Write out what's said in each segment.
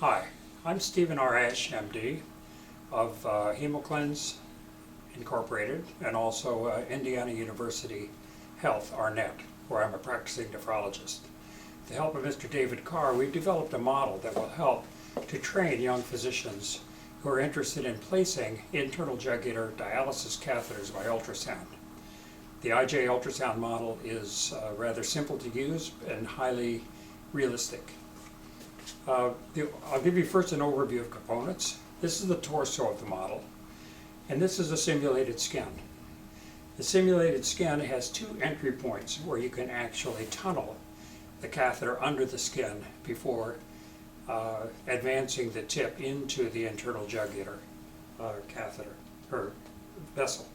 Hi, I'm Stephen R. Ash, MD, of HemoCleanse Incorporated, and also Indiana University Health, Arnett, where I'm a practicing nephrologist. With the help of Mr. David Carr, we've developed a model that will help to train young physicians who are interested in placing internal jugular dialysis catheters by ultrasound. The IJ ultrasound model is rather simple to use and highly realistic. I'll give you first an overview of components. This is the torso of the model, and this is a simulated skin. The simulated skin has two entry points where you can actually tunnel the catheter under the skin before advancing the tip into the internal jugular catheter or vessel.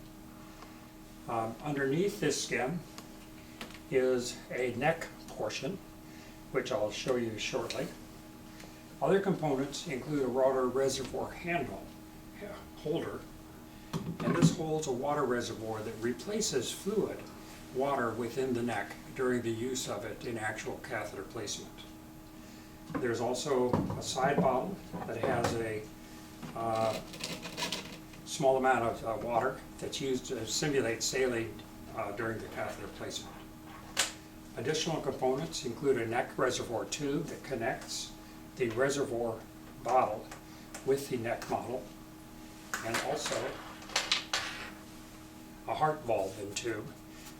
Underneath this skin is a neck portion, which I'll show you shortly. Other components include a water reservoir holder, and this holds a water reservoir that replaces fluid water within the neck during the use of it in actual catheter placement. There's also a side bottle that has a small amount of water that's used to simulate saline during the catheter placement. Additional components include a neck reservoir tube that connects the reservoir bottle with the neck model, and also a heart valve and tube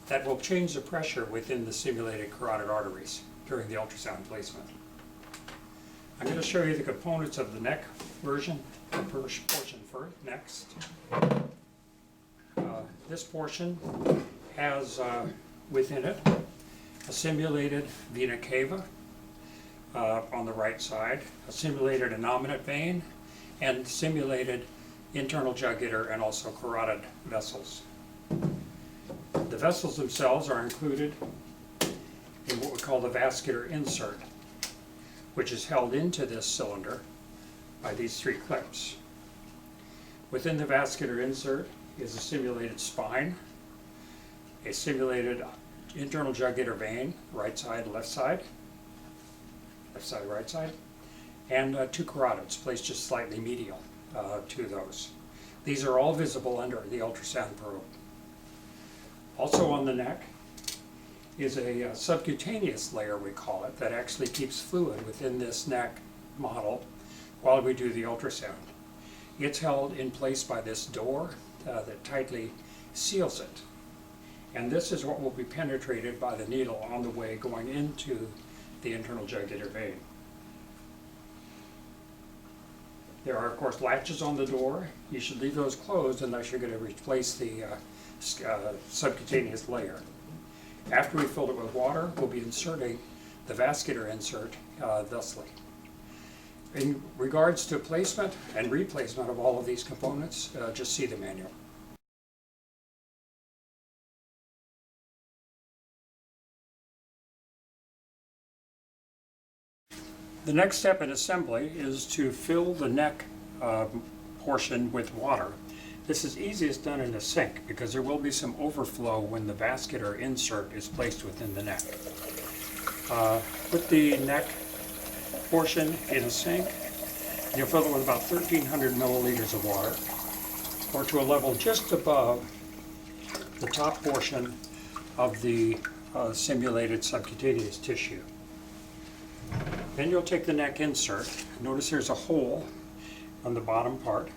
that will change the pressure within the simulated carotid arteries during the ultrasound placement. I'm going to show you the components of the neck portion first next. This portion has within it a simulated vena cava on the right side, a simulated innominate vein, and simulated internal jugular and also carotid vessels. The vessels themselves are included in what we call the vascular insert, which is held into this cylinder by these three clips. Within the vascular insert is a simulated spine, a simulated internal jugular vein, right side, right side, and two carotids placed just slightly medial to those. These are all visible under the ultrasound probe. Also on the neck is a subcutaneous layer, we call it, that actually keeps fluid within this neck model while we do the ultrasound. It's held in place by this door that tightly seals it. And this is what will be penetrated by the needle on the way going into the internal jugular vein. There are, of course, latches on the door. You should leave those closed unless you're going to replace the subcutaneous layer. After we fill it with water, we'll be inserting the vascular insert thusly. In regards to placement and replacement of all of these components, just see the manual. The next step in assembly is to fill the neck portion with water. This is easiest done in a sink because there will be some overflow when the vascular insert is placed within the neck. Put the neck portion in a sink. You'll fill it with about 1,300 milliliters of water, or to a level just above the top portion of the simulated subcutaneous tissue. Then you'll take the neck insert. Notice there's a hole on the bottom part,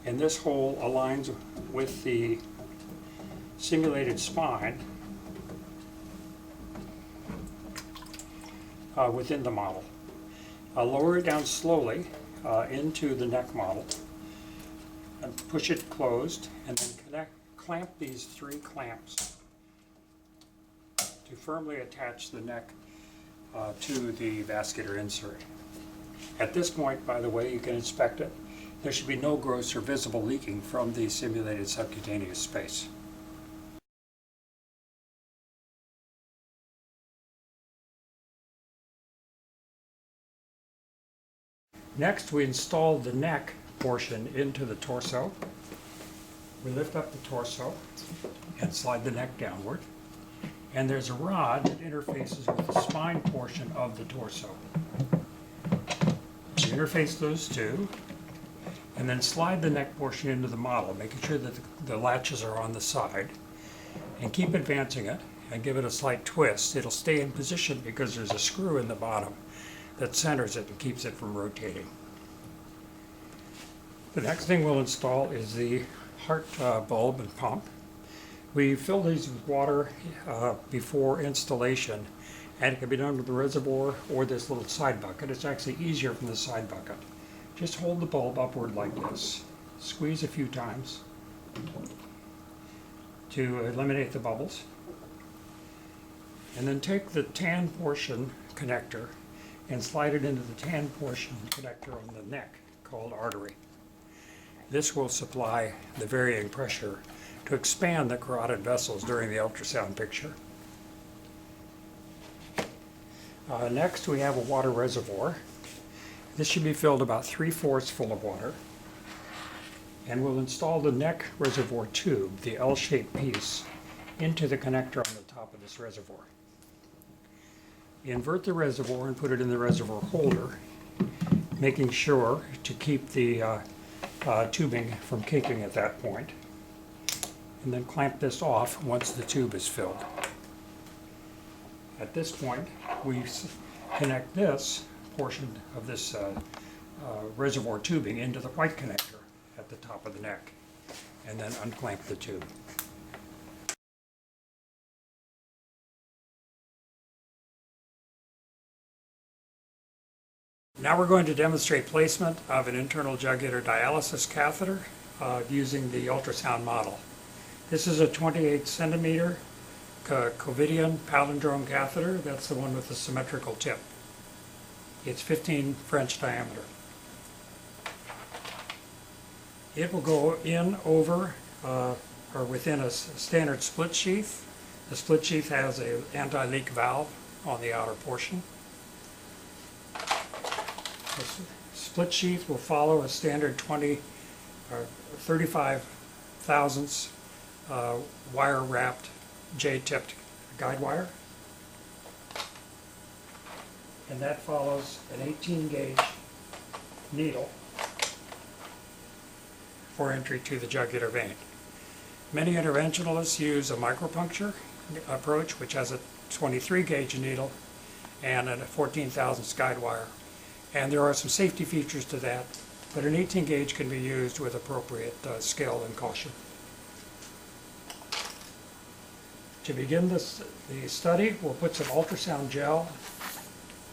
and this hole aligns with the simulated spine within the model. Lower it down slowly into the neck model and push it closed, and then clamp these three clamps to firmly attach the neck to the vascular insert. At this point, by the way, you can inspect it. There should be no gross or visible leaking from the simulated subcutaneous space. Next, we install the neck portion into the torso. We lift up the torso and slide the neck downward. And there's a rod that interfaces with the spine portion of the torso. interface those two, and then slide the neck portion into the model, making sure that the latches are on the side, and keep advancing it and give it a slight twist. It'll stay in position because there's a screw in the bottom that centers it and keeps it from rotating. The next thing we'll install is the heart bulb and pump. We fill these with water before installation, and it can be done with the reservoir or this little side bucket. It's actually easier from the side bucket. Just hold the bulb upward like this. Squeeze a few times to eliminate the bubbles. And then take the tan portion connector and slide it into the tan portion connector on the neck called artery. This will supply the varying pressure to expand the carotid vessels during the ultrasound picture. Next, we have a water reservoir. This should be filled about 3/4 full of water. And we'll install the neck reservoir tube, the L-shaped piece, into the connector on the top of this reservoir. Invert the reservoir and put it in the reservoir holder, making sure to keep the tubing from caking at that point. And then clamp this off once the tube is filled. At this point, we connect this portion of this reservoir tubing into the white connector at the top of the neck, and then unclamp the tube. Now we're going to demonstrate placement of an internal jugular dialysis catheter using the ultrasound model. This is a 28 centimeter Covidian Palindrome catheter. That's the one with the symmetrical tip. It's 15 French diameter. It will go in, over, or within a standard split sheath. The split sheath has an anti-leak valve on the outer portion. The split sheath will follow a standard 35 thousandths wire-wrapped J-tipped guide wire. And that follows an 18 gauge needle for entry to the jugular vein. Many interventionalists use a micropuncture approach, which has a 23 gauge needle and a 14 thousandths guide wire. And there are some safety features to that, but an 18 gauge can be used with appropriate skill and caution. To begin the study, we'll put some ultrasound gel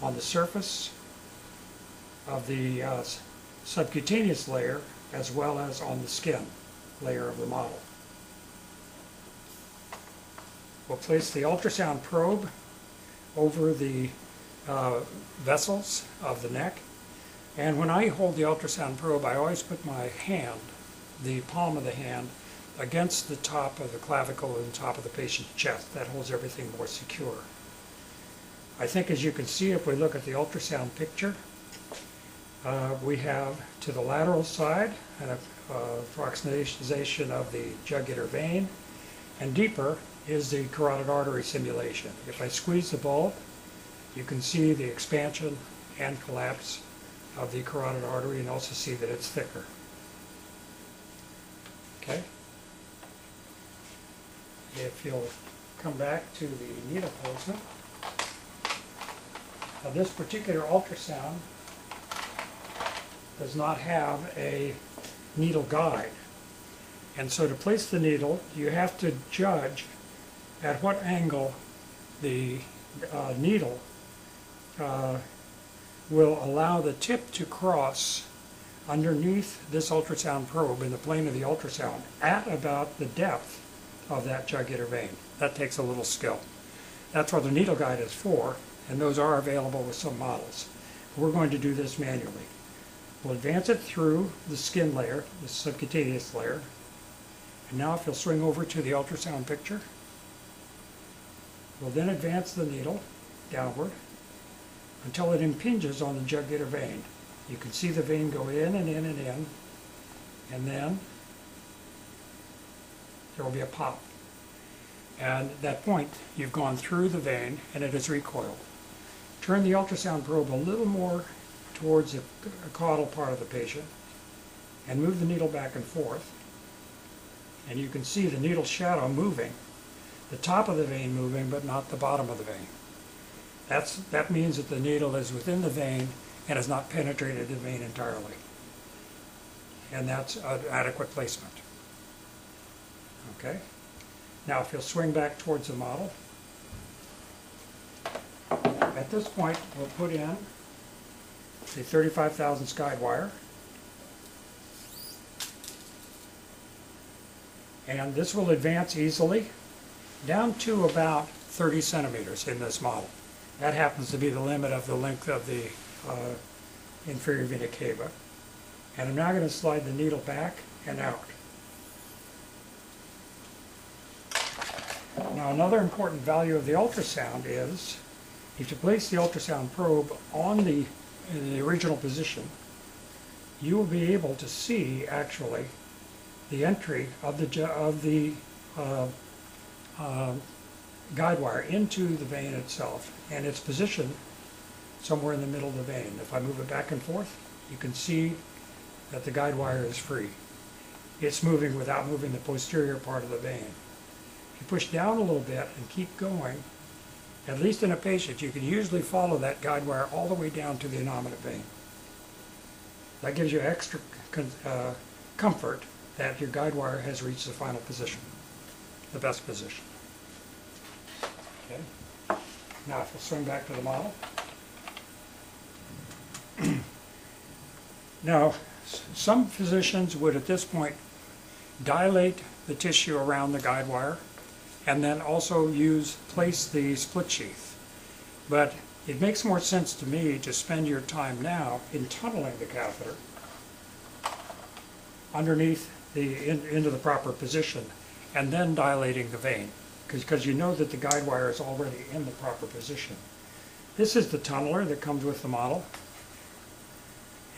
on the surface of the subcutaneous layer as well as on the skin layer of the model. We'll place the ultrasound probe over the vessels of the neck, and when I hold the ultrasound probe, I always put my hand, the palm of the hand, against the top of the clavicle and top of the patient's chest. That holds everything more secure. I think, as you can see, if we look at the ultrasound picture, we have to the lateral side an approximation of the jugular vein, and deeper is the carotid artery simulation. If I squeeze the bulb, you can see the expansion and collapse of the carotid artery, and also see that it's thicker. Okay? If you'll come back to the needle placement. Now, this particular ultrasound does not have a needle guide. And so to place the needle, you have to judge at what angle the needle will allow the tip to cross underneath this ultrasound probe in the plane of the ultrasound at about the depth of that jugular vein. That takes a little skill. That's what the needle guide is for, and those are available with some models. We're going to do this manually. We'll advance it through the skin layer, the subcutaneous layer. And now if you'll swing over to the ultrasound picture, we'll then advance the needle downward until it impinges on the jugular vein. You can see the vein go in and in and in, and then there will be a pop. And at that point, you've gone through the vein and it is recoiled. Turn the ultrasound probe a little more towards the caudal part of the patient and move the needle back and forth. And you can see the needle shadow moving, the top of the vein moving, but not the bottom of the vein. That means that the needle is within the vein and has not penetrated the vein entirely. And that's an adequate placement. Okay? Now if you'll swing back towards the model, at this point we'll put in the 35 thousandths guide wire. And this will advance easily down to about 30 centimeters in this model. That happens to be the limit of the length of the inferior vena cava. And I'm now going to slide the needle back and out. Now another important value of the ultrasound is if you place the ultrasound probe on in the original position, you will be able to see actually the entry of the guide wire into the vein itself and its position somewhere in the middle of the vein. If I move it back and forth, you can see that the guide wire is free. It's moving without moving the posterior part of the vein. If you push down a little bit and keep going, at least in a patient, you can usually follow that guide wire all the way down to the innominate vein. That gives you extra comfort that your guide wire has reached the final position, the best position. Okay. Now if we'll swing back to the model. Now, some physicians would at this point dilate the tissue around the guide wire and then also place the split sheath. But it makes more sense to me to spend your time now in tunneling the catheter underneath into the proper position and then dilating the vein, because you know that the guide wire is already in the proper position. This is the tunneler that comes with the model.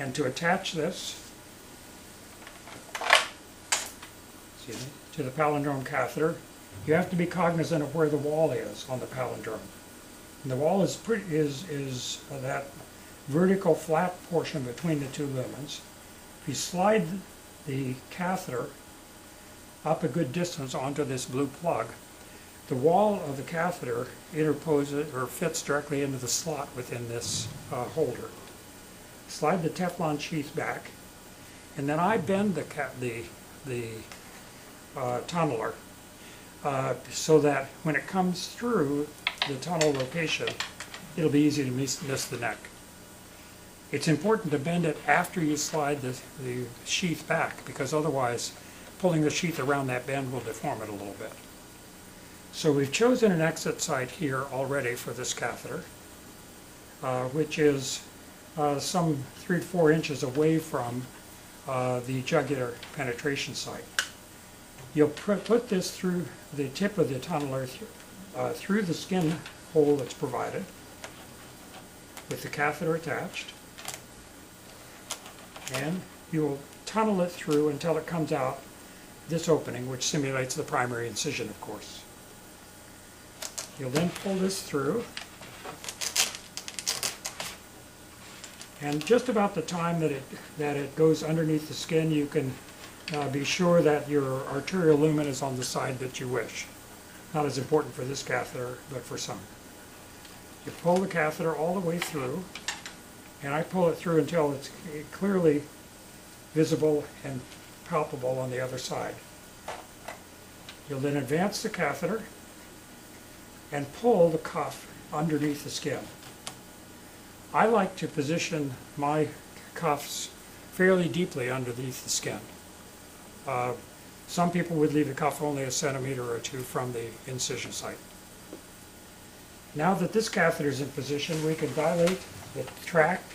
And to attach this to the palindrome catheter, you have to be cognizant of where the wall is on the palindrome. And the wall is that vertical flat portion between the two lumens. If you slide the catheter up a good distance onto this blue plug, the wall of the catheter interposes or fits directly into the slot within this holder. Slide the Teflon sheath back, and then I bend the tunneler so that when it comes through the tunnel location, it'll be easy to miss the neck. It's important to bend it after you slide the sheath back, because otherwise pulling the sheath around that bend will deform it a little bit. So we've chosen an exit site here already for this catheter, which is some 3 to 4 inches away from the jugular penetration site. You'll put this through the tip of the tunneler through the skin hole that's provided with the catheter attached, and you will tunnel it through until it comes out this opening, which simulates the primary incision, of course. You'll then pull this through, and just about the time that it goes underneath the skin, you can be sure that your arterial lumen is on the side that you wish. Not as important for this catheter, but for some. You pull the catheter all the way through, and I pull it through until it's clearly visible and palpable on the other side. You'll then advance the catheter and pull the cuff underneath the skin. I like to position my cuffs fairly deeply underneath the skin. Some people would leave the cuff only a centimeter or 2 from the incision site. Now that this catheter is in position, we can dilate the tract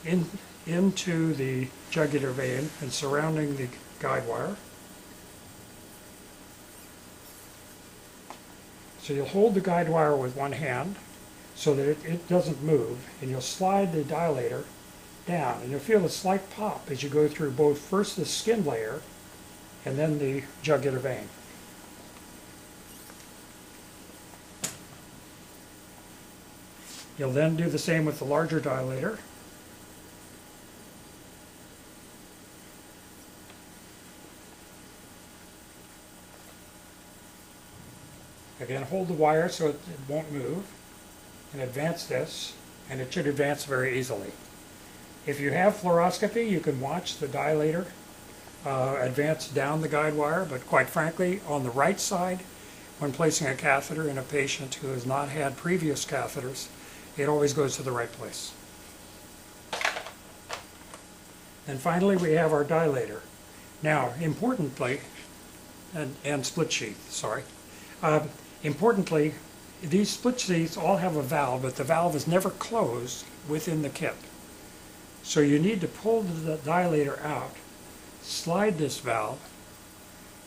into the jugular vein and surrounding the guide wire. So you'll hold the guide wire with one hand so that it doesn't move, and you'll slide the dilator down, and you'll feel a slight pop as you go through both first the skin layer and then the jugular vein. You'll then do the same with the larger dilator, Again, hold the wire so it won't move, and advance this, and it should advance very easily. If you have fluoroscopy, you can watch the dilator advance down the guide wire, but quite frankly, on the right side, when placing a catheter in a patient who has not had previous catheters, it always goes to the right place. And finally, we have our dilator. Now, importantly, and split sheath, sorry. Importantly, these split sheaths all have a valve, but the valve is never closed within the kit. So you need to pull the dilator out, slide this valve,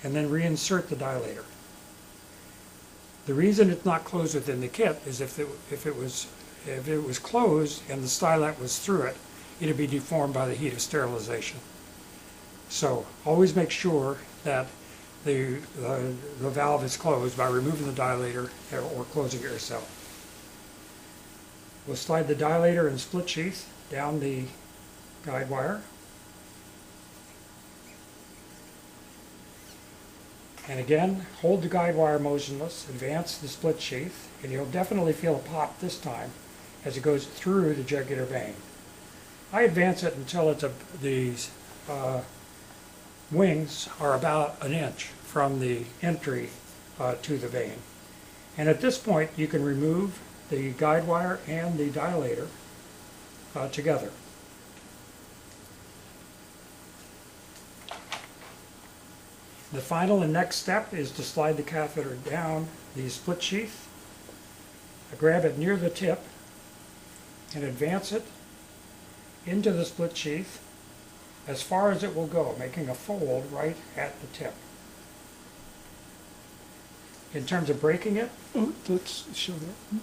and then reinsert the dilator. The reason it's not closed within the kit is if it was closed and the stylet was through it, it'd be deformed by the heat of sterilization. So always make sure that the valve is closed by removing the dilator or closing it yourself. We'll slide the dilator and split sheath down the guide wire. And again, hold the guide wire motionless, advance the split sheath, and you'll definitely feel a pop this time as it goes through the jugular vein. I advance it until these wings are about an inch from the entry to the vein. And at this point, you can remove the guide wire and the dilator together. The final and next step is to slide the catheter down the split sheath, grab it near the tip, and advance it into the split sheath as far as it will go, making a fold right at the tip. In terms of breaking it, Let's show that.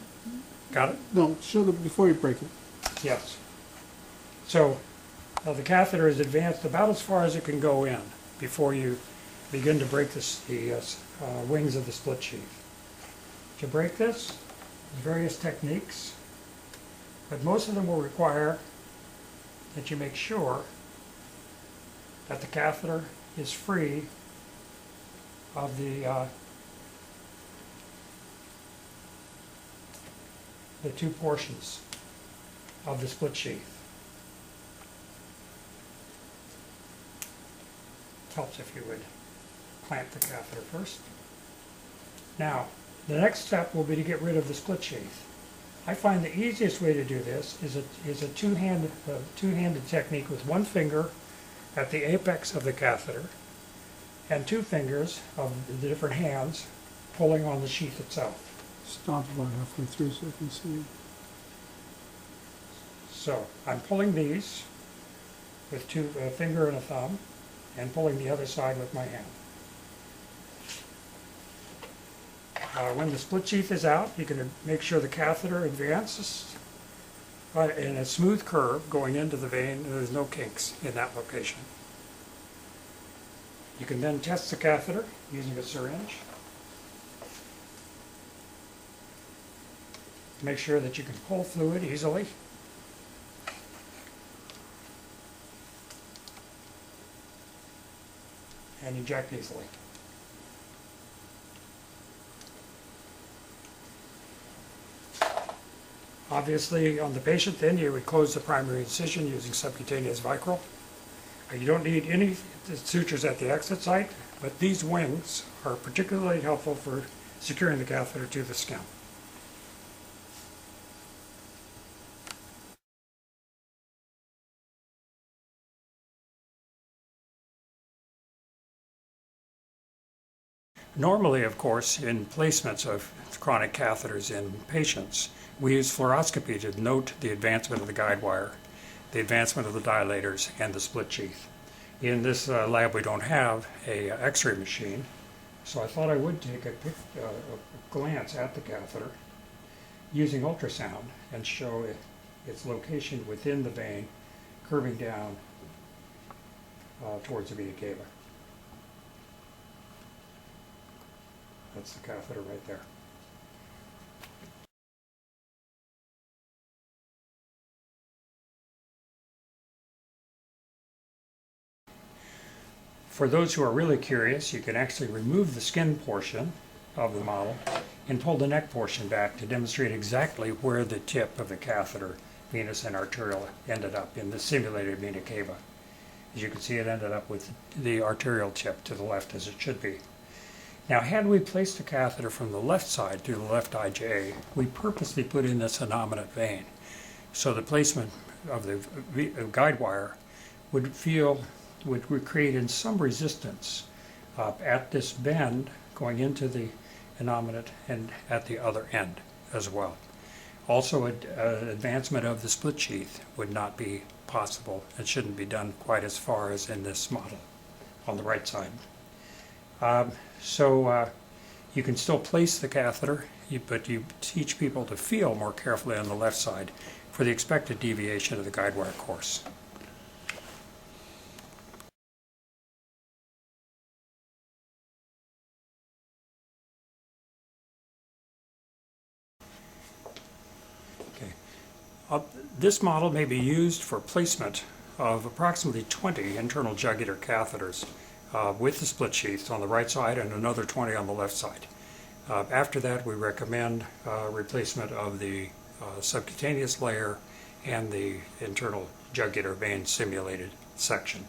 got it? No, show them before you break it. Yes. So the catheter is advanced about as far as it can go in before you begin to break the wings of the split sheath. To break this, there's various techniques, but most of them will require that you make sure that the catheter is free of the two portions of the split sheath. Helps if you would clamp the catheter first. Now, the next step will be to get rid of the split sheath. I find the easiest way to do this is a two-handed technique with one finger at the apex of the catheter and two fingers of the different hands pulling on the sheath itself. Stop about halfway through so I can see. So I'm pulling these with a finger and a thumb and pulling the other side with my hand. When the split sheath is out, you can make sure the catheter advances in a smooth curve going into the vein. There's no kinks in that location. You can then test the catheter using a syringe. Make sure that you can pull fluid easily. And inject easily. Obviously, on the patient then, you would close the primary incision using subcutaneous Vicryl. You don't need any sutures at the exit site, but these wings are particularly helpful for securing the catheter to the skin. Normally, of course, in placements of chronic catheters in patients, we use fluoroscopy to note the advancement of the guide wire, the advancement of the dilators, and the split sheath. In this lab, we don't have a X-ray machine, so I thought I would take a glance at the catheter using ultrasound and show its location within the vein, curving down towards the vena cava. That's the catheter right there. For those who are really curious, you can actually remove the skin portion of the model and pull the neck portion back to demonstrate exactly where the tip of the catheter, venous and arterial, ended up in the simulated vena cava. As you can see, it ended up with the arterial tip to the left as it should be. Now, had we placed the catheter from the left side through the left IJ, we purposely put in this innominate vein. So the placement of the guide wire would create in some resistance at this bend going into the innominate and at the other end as well. Also, advancement of the split sheath would not be possible. It shouldn't be done quite as far as in this model on the right side. So you can still place the catheter, but you teach people to feel more carefully on the left side for the expected deviation of the guide wire course. This model may be used for placement of approximately 20 internal jugular catheters with the split sheath on the right side and another 20 on the left side. After that, we recommend replacement of the subcutaneous layer and the internal jugular vein simulated section.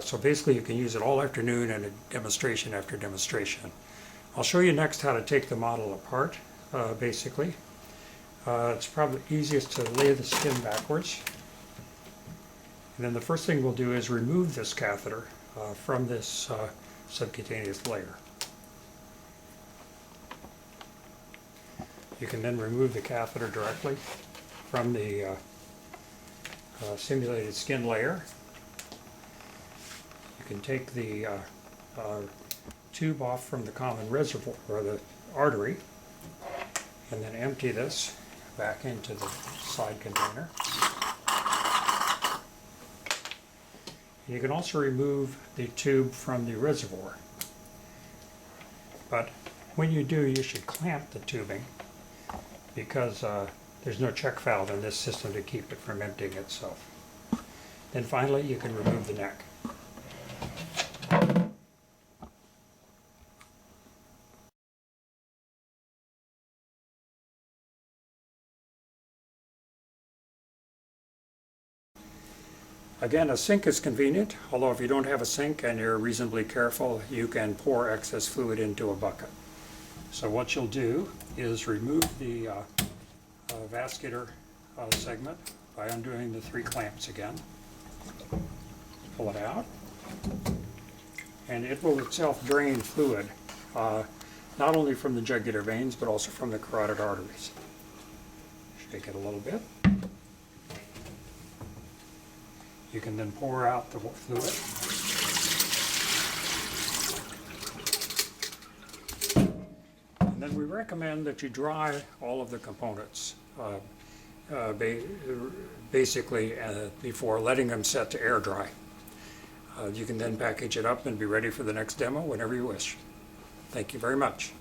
So basically you can use it all afternoon and a demonstration after demonstration. I'll show you next how to take the model apart, basically. It's probably easiest to lay the skin backwards. And then the first thing we'll do is remove this catheter from this subcutaneous layer. You can then remove the catheter directly from the simulated skin layer. You can take the tube off from the common reservoir, or the artery, and then empty this back into the side container. And you can also remove the tube from the reservoir. But when you do, you should clamp the tubing, because there's no check valve in this system to keep it from emptying itself. Then finally, you can remove the neck. Again, a sink is convenient, although if you don't have a sink and you're reasonably careful, you can pour excess fluid into a bucket. So what you'll do is remove the vascular segment by undoing the 3 clamps again. Pull it out, and it will itself drain fluid, not only from the jugular veins, but also from the carotid arteries. Shake it a little bit. You can then pour out the fluid. And then we recommend that you dry all of the components, basically before letting them set to air dry. You can then package it up and be ready for the next demo whenever you wish. Thank you very much.